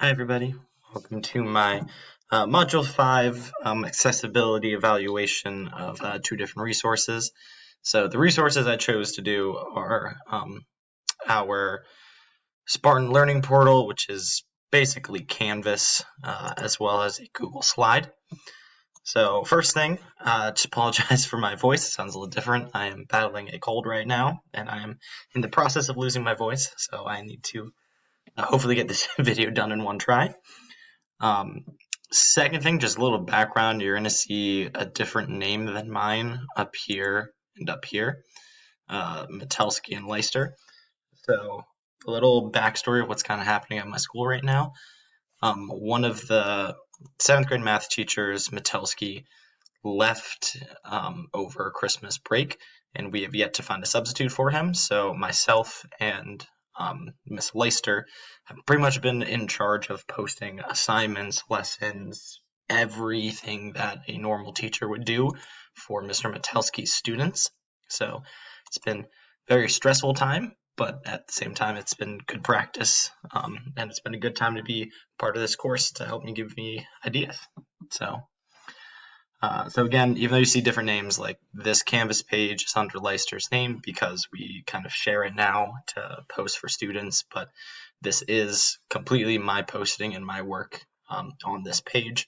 Hi everybody, welcome to my Module 5 accessibility evaluation of two different resources. So the resources I chose to do are our Spartan Learning Portal, which is basically Canvas, as well as a Google Slide. So first thing, just apologize for my voice, it sounds a little different. I am battling a cold right now, and I am in the process of losing my voice, so I need to hopefully get this video done in one try. Second thing, just a little background, you're going to see a different name than mine up here and up here, Metelsky and Leister. So a little backstory of what's kind of happening at my school right now. One of the 7th grade math teachers, Metelsky, left over Christmas break, and we have yet to find a substitute for him. So myself and Miss Leister have pretty much been in charge of posting assignments, lessons, everything that a normal teacher would do for Mr. Metelsky's students. So it's been a very stressful time, but at the same time, it's been good practice, and it's been a good time to be part of this course to help me give me ideas. So again, even though you see different names, like this Canvas page is under Leister's name because we kind of share it now to post for students, but this is completely my posting and my work on this page.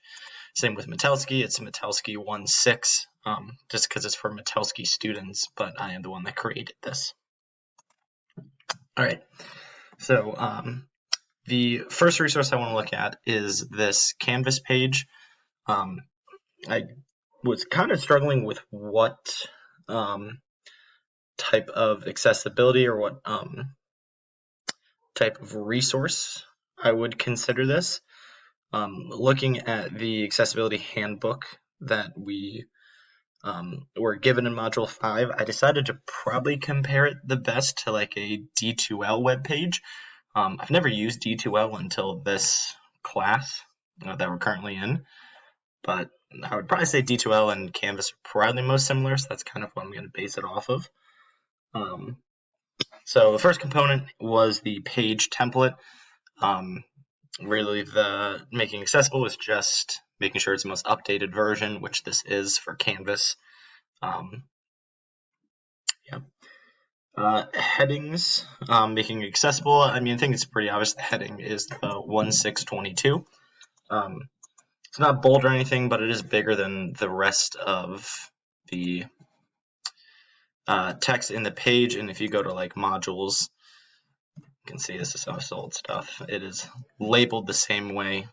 Same with Metelsky, it's Metelsky 1.6, just because it's for Metelsky students, but I am the one that created this. All right, so the first resource I want to look at is this Canvas page. I was kind of struggling with what type of accessibility or what type of resource I would consider this. Looking at the accessibility handbook that we were given in Module 5, I decided to probably compare it the best to like a D2L webpage. I've never used D2L until this class that we're currently in, but I would probably say D2L and Canvas are probably most similar, so that's kind of what I'm going to base it off of. So the first component was the page template. Really, the making accessible is just making sure it's the most updated version, which this is for Canvas. Headings, making accessible. I mean, I think it's pretty obvious the heading is 1622. It's not bold or anything, but it is bigger than the rest of the text in the page. And if you go to like modules, you can see this is some old stuff. It is labeled the same way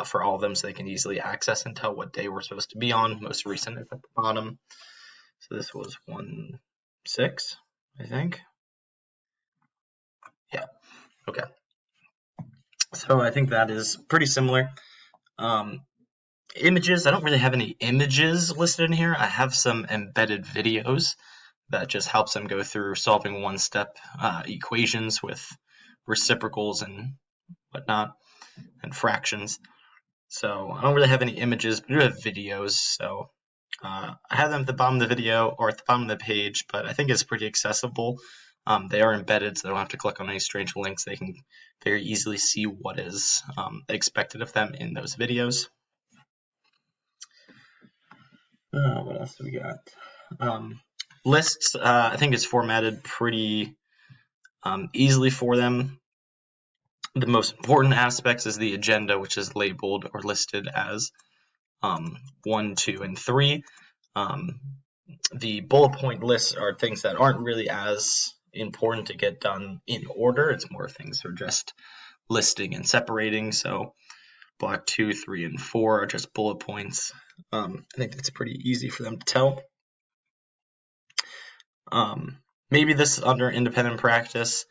for all of them, so they can easily access and tell what day we're supposed to be on. Most recent is at the bottom. So this was 1.6, I think. Yeah, okay. So I think that is pretty similar. Images, I don't really have any images listed in here. I have some embedded videos that just helps them go through solving one-step equations with reciprocals and whatnot, and fractions. So I don't really have any images, but I do have videos. So I have them at the bottom of the video or at the bottom of the page, but I think it's pretty accessible. They are embedded, so they don't have to click on any strange links. They can very easily see what is expected of them in those videos. What else do we got? Lists, I think is formatted pretty easily for them. The most important aspects is the agenda, which is labeled or listed as 1, 2, and 3. The bullet point lists are things that aren't really as important to get done in order. It's more things that are just listing and separating. So block 2, 3, and 4 are just bullet points. I think that's pretty easy for them to tell. Maybe this is under independent practice.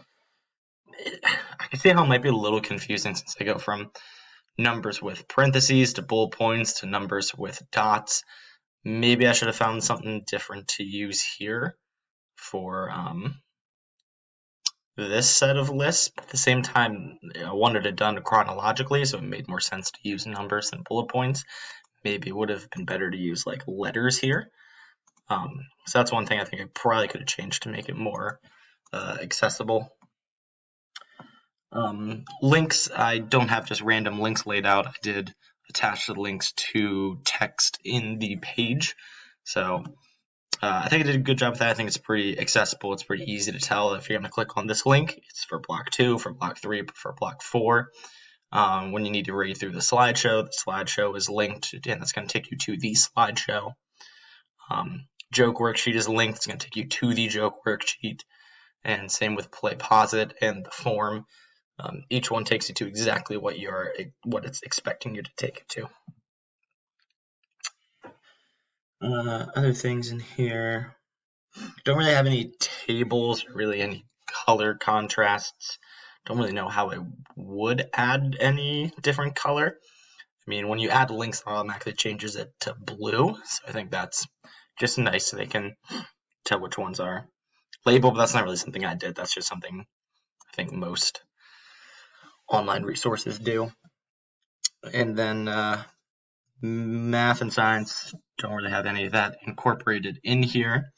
I can see how it might be a little confusing since I go from numbers with parentheses to bullet points to numbers with dots. Maybe I should have found something different to use here for this set of lists. But at the same time, I wanted it done chronologically, so it made more sense to use numbers than bullet points. Maybe it would have been better to use like letters here. So that's one thing I think I probably could have changed to make it more accessible. Links, I don't have just random links laid out. I did attach the links to text in the page. So I think I did a good job with that. I think it's pretty accessible. It's pretty easy to tell if you're going to click on this link. It's for block 2, for block 3, for block 4. When you need to read through the slideshow is linked, and that's going to take you to the slideshow. Joke worksheet is linked. It's going to take you to the joke worksheet. And same with play pause it and the form. Each one takes you to exactly what it's expecting you to take it to. Other things in here. Don't really have any tables or really any color contrasts. Don't really know how I would add any different color. I mean, when you add links, it automatically changes it to blue. So I think that's just nice so they can tell which ones are labeled, but that's not really something I did. That's just something I think most online resources do. And then math and science, don't really have any of that incorporated in here.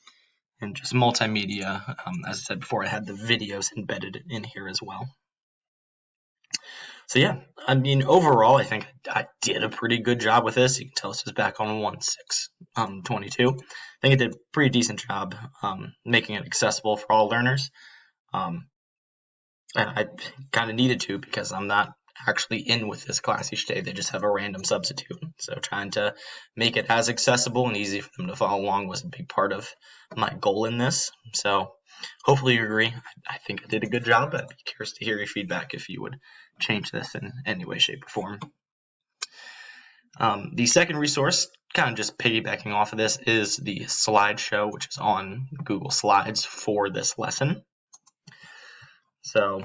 And just multimedia, as I said before, I had the videos embedded in here as well. So yeah, I mean, overall, I think I did a pretty good job with this. You can tell this was back on 1.6.22. I think I did a pretty decent job making it accessible for all learners. And I kind of needed to because I'm not actually in with this class each day. They just have a random substitute. So trying to make it as accessible and easy for them to follow along was a big part of my goal in this. So hopefully you agree. I think I did a good job. I'd be curious to hear your feedback if you would change this in any way, shape, or form. The second resource, kind of just piggybacking off of this, is the slideshow, which is on Google Slides for this lesson. So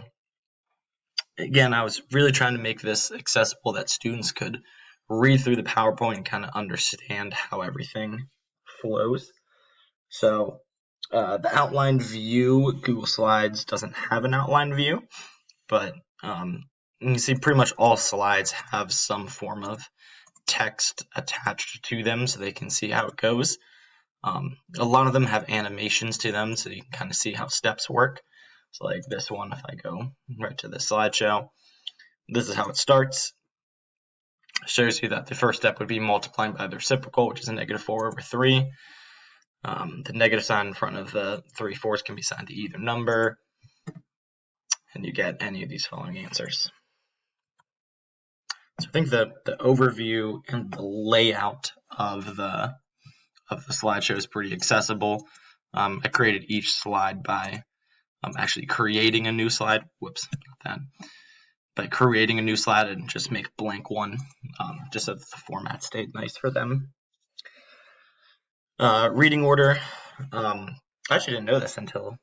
again, I was really trying to make this accessible that students could read through the PowerPoint and kind of understand how everything flows. So the outline view, Google Slides doesn't have an outline view, but you can see pretty much all slides have some form of text attached to them so they can see how it goes. A lot of them have animations to them so you can kind of see how steps work. So like this one, if I go right to the slideshow, this is how it starts. It shows you that the first step would be multiplying by the reciprocal, which is a -4/3. The negative sign in front of the 3/4 can be assigned to either number, and you get any of these following answers. So I think the overview and the layout of the slideshow is pretty accessible. I created each slide by actually creating a new slide. Whoops, not that. By creating a new slide and just make blank one, just so that the format stayed nice for them. Reading order. I actually didn't know this until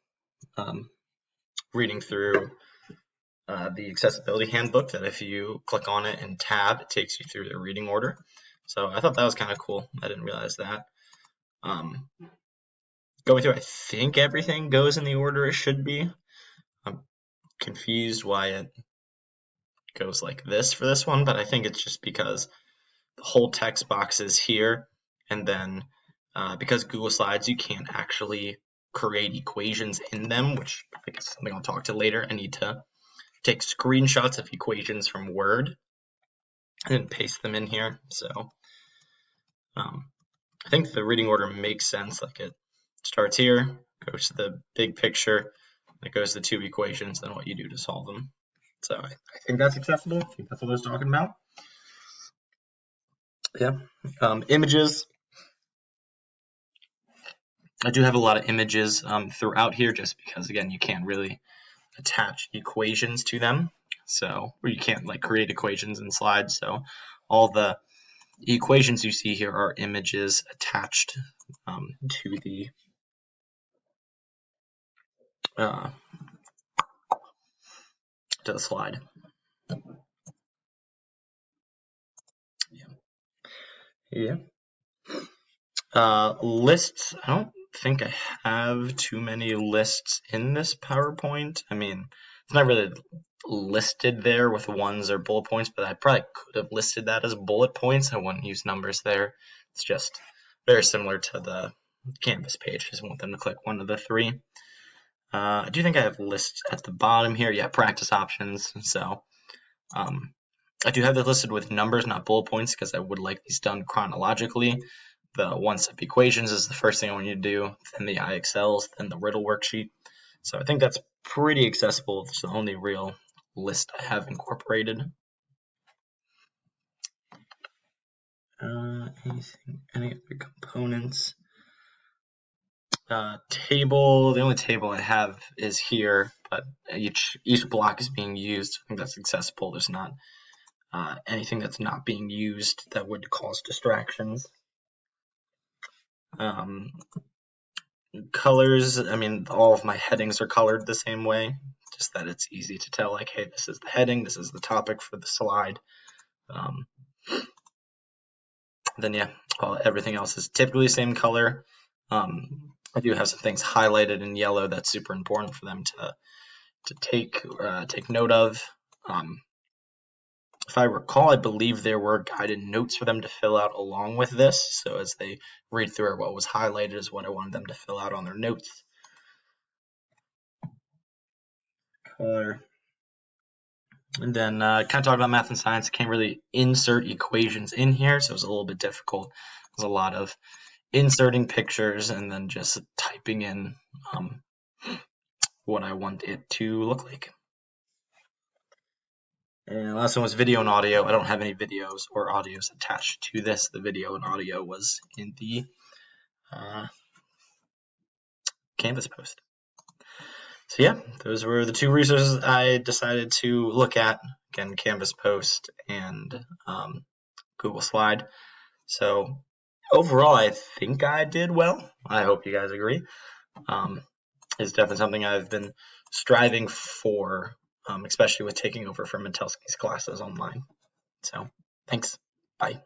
reading through the accessibility handbook, that if you click on it and tab, it takes you through the reading order. So I thought that was kind of cool. I didn't realize that. Going through, I think everything goes in the order it should be. I'm confused why it goes like this for this one, but I think it's just because the whole text box is here, and then because Google Slides, you can't actually create equations in them, which I think is something I'll talk to later. I need to take screenshots of equations from Word and paste them in here. So I think the reading order makes sense. Like it starts here, goes to the big picture, it goes to 2 equations, then what you do to solve them. So I think that's accessible. I think that's what I was talking about. Yeah. Images. I do have a lot of images throughout here just because, again, you can't really attach equations to them. So, or you can't like create equations in slides. So all the equations you see here are images attached to the slide. Yeah. Lists. I don't think I have too many lists in this PowerPoint. I mean, it's not really listed there with ones or bullet points, but I probably could have listed that as bullet points. I wouldn't use numbers there. It's just very similar to the Canvas page. I just want them to click one of the 3. I do think I have lists at the bottom here. Yeah, practice options. So I do have this listed with numbers, not bullet points, because I would like these done chronologically. The one set of equations is the first thing I want you to do, then the IXLs, then the riddle worksheet. So I think that's pretty accessible. It's the only real list I have incorporated. Any other components? Table, the only table I have is here, but each block is being used. I think that's accessible. There's not anything that's not being used that would cause distractions. Colors, I mean, all of my headings are colored the same way, just that it's easy to tell, like, hey, this is the heading, this is the topic for the slide. Then yeah, everything else is typically the same color. I do have some things highlighted in yellow that's super important for them to take note of. If I recall, I believe there were guided notes for them to fill out along with this. So as they read through it, what was highlighted is what I wanted them to fill out on their notes. Color. And then kind of talk about math and science. I can't really insert equations in here, so it was a little bit difficult. There's a lot of inserting pictures and then just typing in what I want it to look like. And the last one was video and audio. I don't have any videos or audios attached to this. The video and audio was in the Canvas post. So yeah, those were the two resources I decided to look at. Again, Canvas post and Google Slide. So overall, I think I did well. I hope you guys agree. It's definitely something I've been striving for, especially with taking over from Metelsky's classes online. So thanks. Bye.